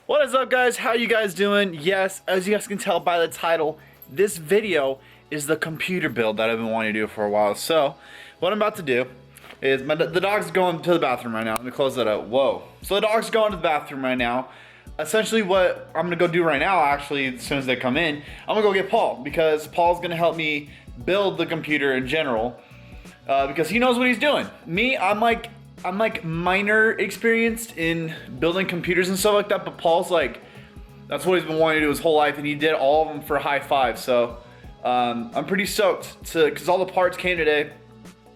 What is up, guys? How you guys doing? Yes, as you guys can tell by the title, this video is the computer build that I've been wanting to do for a while. So what I'm about to do is the dog's going to the bathroom right now. Let me close that up. Whoa. So the dog's going to the bathroom right now. Essentially what I'm gonna go do right now, actually, as soon as they come in, I'm gonna go get Paul, because Paul's gonna help me build the computer in general, because he knows what he's doing. Me, I'm like minor experienced in building computers and stuff like that, but Paul's like, that's what he's been wanting to do his whole life, and he did all of them for high five. So I'm pretty stoked because all the parts came today.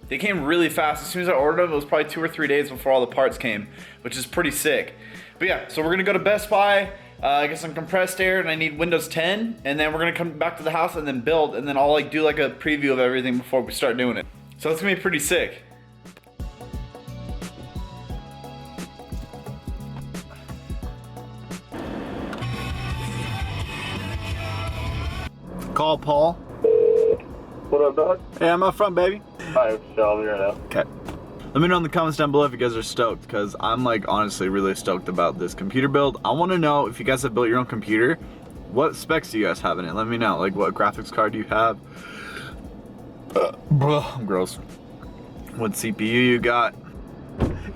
They came really fast. As soon as I ordered them, it was probably 2 or 3 days before all the parts came, which is pretty sick. But yeah, so we're gonna go to Best Buy, get some compressed air, and I need Windows 10, and then we're gonna come back to the house and then build, and then I'll like do like a preview of everything before we start doing it. So it's gonna be pretty sick. Call Paul. What up, dog? Hey, I'm up front, baby. Hi, I'll be right now. Okay. Let me know in the comments down below if you guys are stoked, because I'm like honestly really stoked about this computer build. I want to know if you guys have built your own computer, what specs do you guys have in it? Let me know. Like, what graphics card do you have? I'm gross. What CPU you got?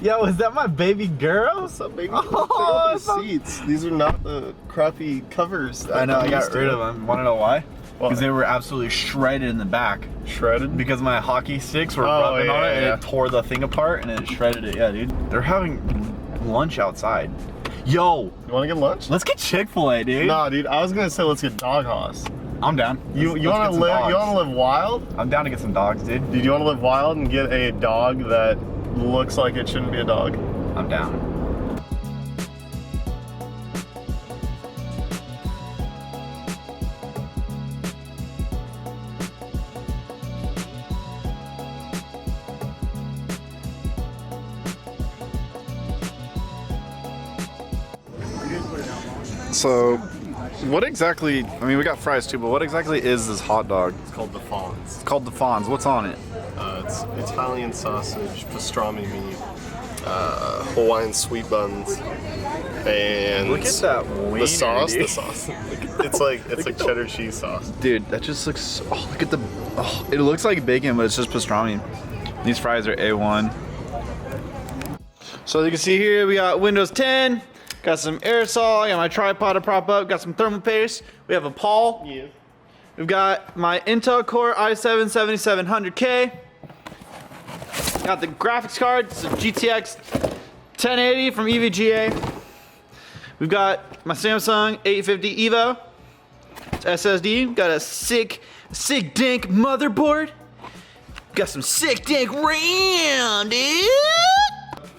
Yo, is that my baby girl? What's up, baby? Oh, seats. These are not the crappy covers. I know, I got rid of them. Want to know why? Because they were absolutely shredded in the back. Shredded? Because my hockey sticks were rubbing on it, and it tore the thing apart, and it shredded it. Yeah, dude. They're having lunch outside. Yo! You wanna get lunch? Let's get Chick-fil-A, dude. Nah, dude, I was gonna say let's get Dog Haus. I'm down. You wanna live wild? I'm down to get some dogs, dude. Dude, you wanna live wild and get a dog that looks like it shouldn't be a dog? I'm down. So, what exactly, I mean, we got fries too, but what exactly is this hot dog? It's called the Fawns. It's called the Fawns. What's on it? It's Italian sausage, pastrami meat, Hawaiian sweet buns, and Look at that wiener, the sauce. dude. The sauce. It's like cheddar cheese sauce. Dude, that just looks, oh, look at the, oh, it looks like bacon, but it's just pastrami. These fries are A1. So as you can see here, we got Windows 10, got some aerosol, I got my tripod to prop up, got some thermal paste. We have a Paul. Yeah. We've got my Intel Core i7-7700K. Got the graphics card, it's a GTX 1080 from EVGA. We've got my Samsung 850 EVO. It's SSD. Got a sick dink motherboard. Got some sick dink RAM, dude.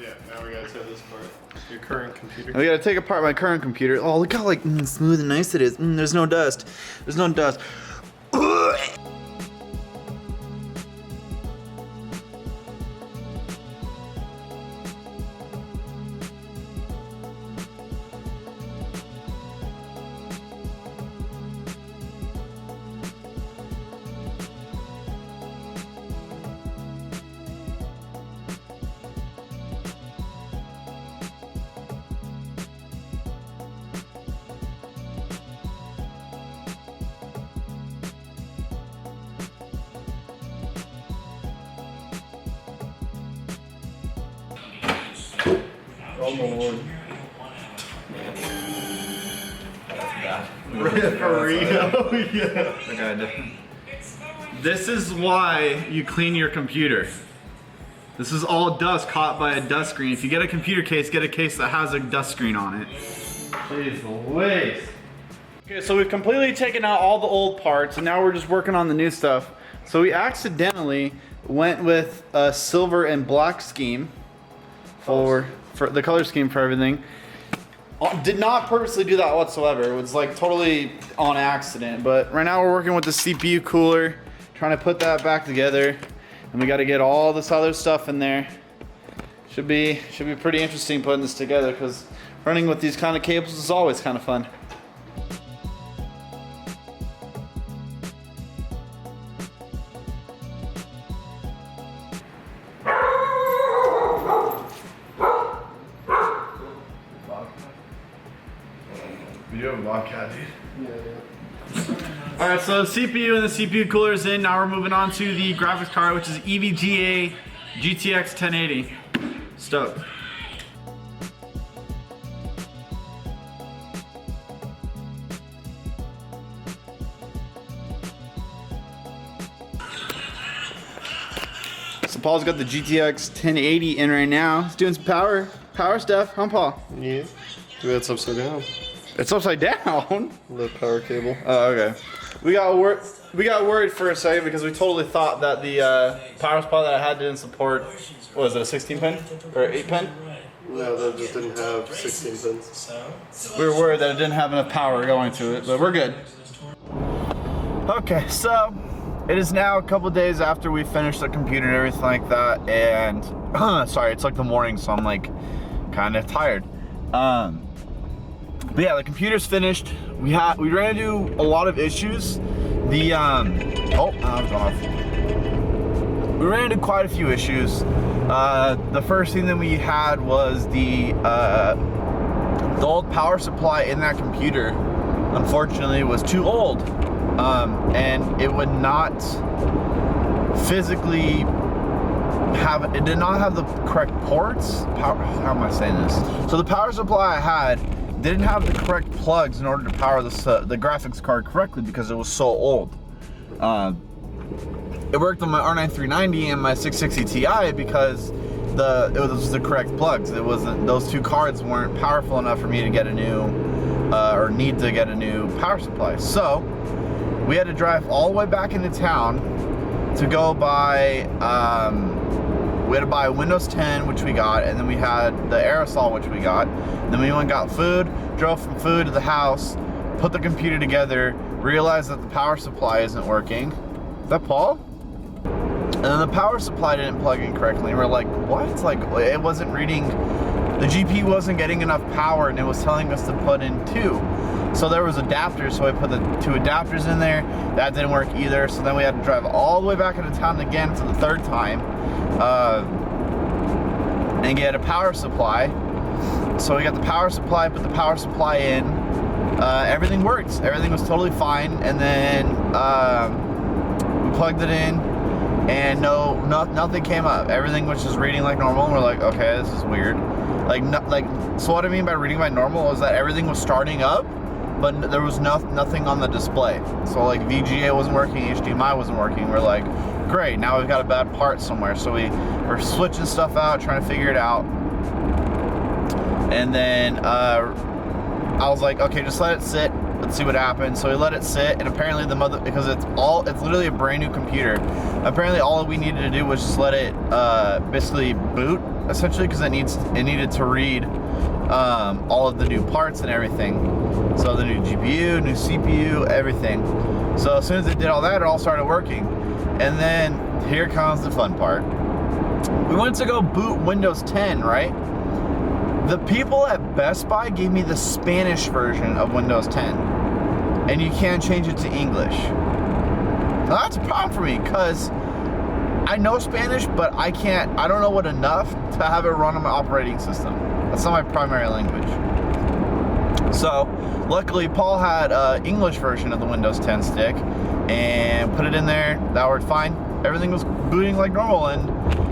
Yeah, now we gotta set this part. Your current computer. We gotta take apart my current computer. Oh, look how like smooth and nice it is. There's no dust. There's no dust. Oh my lord. For real? Yeah. Okay. This is why you clean your computer. This is all dust caught by a dust screen. If you get a computer case, get a case that has a dust screen on it. Jeez Louise. Okay, so we've completely taken out all the old parts, and now we're just working on the new stuff. So we accidentally went with a silver and black scheme for the color scheme for everything. Did not purposely do that whatsoever. It was like totally on accident. But right now we're working with the CPU cooler, trying to put that back together, and we got to get all this other stuff in there. Should be pretty interesting putting this together, because running with these kind of cables is always kind of fun. We do have a Bobcat, dude. Yeah. All right, so the CPU and the CPU cooler is in. Now we're moving on to the graphics card, which is EVGA GTX 1080. Stoked. So Paul's got the GTX 1080 in right now. He's doing some power stuff, huh, Paul? Yeah. That's upside down. It's upside down. The power cable. Oh, okay. We got worried for a second because we totally thought that the power supply that I had didn't support. What was it, a 16 pin or 8 pin? No, that just didn't have 16 pins. We were worried that it didn't have enough power going to it, but we're good. Okay, so it is now a couple days after we finished the computer and everything like that, and sorry, it's like the morning, so I'm like kind of tired. But yeah, the computer's finished. We ran into a lot of issues. The I was off. We ran into quite a few issues. The first thing that we had was the old power supply in that computer, unfortunately, was too old, and it would not physically have. It did not have the correct ports. How am I saying this? So the power supply I had didn't have the correct plugs in order to power the graphics card correctly because it was so old. It worked on my R9 390 and my 660 Ti because it was the correct plugs. It wasn't, those two cards weren't powerful enough for me to get a new or need to get a new power supply. So we had to drive all the way back into town to go buy. We had to buy Windows 10, which we got, and then we had the aerosol, which we got. Then we went and got food, drove from food to the house, put the computer together, realized that the power supply isn't working. Is that Paul? And then the power supply didn't plug in correctly. And we're like, what? It's like, it wasn't reading, the GPU wasn't getting enough power, and it was telling us to put in 2. So there was adapters, so I put the 2 adapters in there. That didn't work either. So then we had to drive all the way back into town again for the 3rd time and get a power supply. So we got the power supply, put the power supply in. Everything worked. Everything was totally fine. And then we plugged it in, and nothing came up. Everything was just reading like normal. And we're like, okay, this is weird. So what I mean by reading by normal is that everything was starting up, but there was nothing on the display. So like VGA wasn't working, HDMI wasn't working. We're like, great, now we've got a bad part somewhere. So we're switching stuff out, trying to figure it out. And then I was like, okay, just let it sit. Let's see what happens. So we let it sit, and apparently because it's literally a brand new computer. Apparently all we needed to do was just let it basically boot, essentially, because it needed to read all of the new parts and everything. So the new GPU, new CPU, everything. So as soon as it did all that, it all started working. And then here comes the fun part. We went to go boot Windows 10, right? The people at Best Buy gave me the Spanish version of Windows 10, and you can't change it to English. Now that's a problem for me, because I know Spanish, but I don't know it enough to have it run on my operating system. That's not my primary language. So luckily Paul had an English version of the Windows 10 stick and put it in there. That worked fine. Everything was booting like normal, and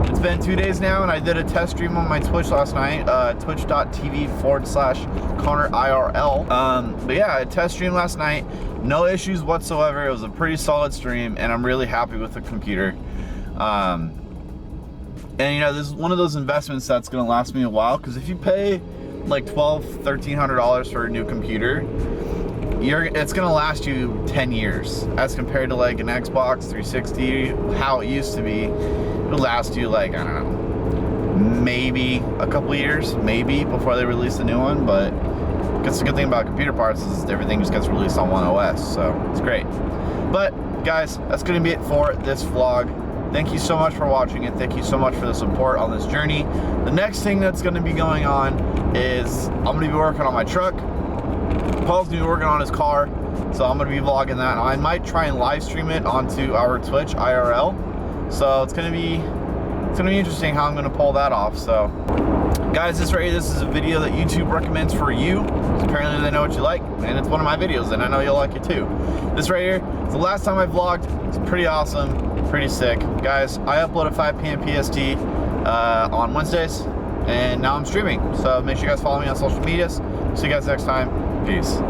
it's been 2 days now, and I did a test stream on my Twitch last night, twitch.tv/ConnorIRL. But yeah, I test streamed last night, no issues whatsoever. It was a pretty solid stream, and I'm really happy with the computer. And you know, this is one of those investments that's gonna last me a while, because if you pay like $1,200 for a new computer, it's gonna last you 10 years, as compared to like an Xbox 360, how it used to be. It'll last you like, I don't know, maybe a couple years, maybe, before they release a new one. But that's the good thing about computer parts, is everything just gets released on one OS, so it's great. But guys, that's gonna be it for this vlog. Thank you so much for watching it. Thank you so much for the support on this journey. The next thing that's gonna be going on is I'm gonna be working on my truck. Paul's gonna be working on his car, so I'm gonna be vlogging that. I might try and live stream it onto our Twitch IRL. So it's gonna be interesting how I'm gonna pull that off. So Guys, this is a video that YouTube recommends for you. Apparently they know what you like, and it's one of my videos, and I know you'll like it too. This right here is the last time I vlogged. It's pretty awesome, pretty sick. Guys, I upload at 5 p.m. PST on Wednesdays, and now I'm streaming. So make sure you guys follow me on social medias. See you guys next time. Peace.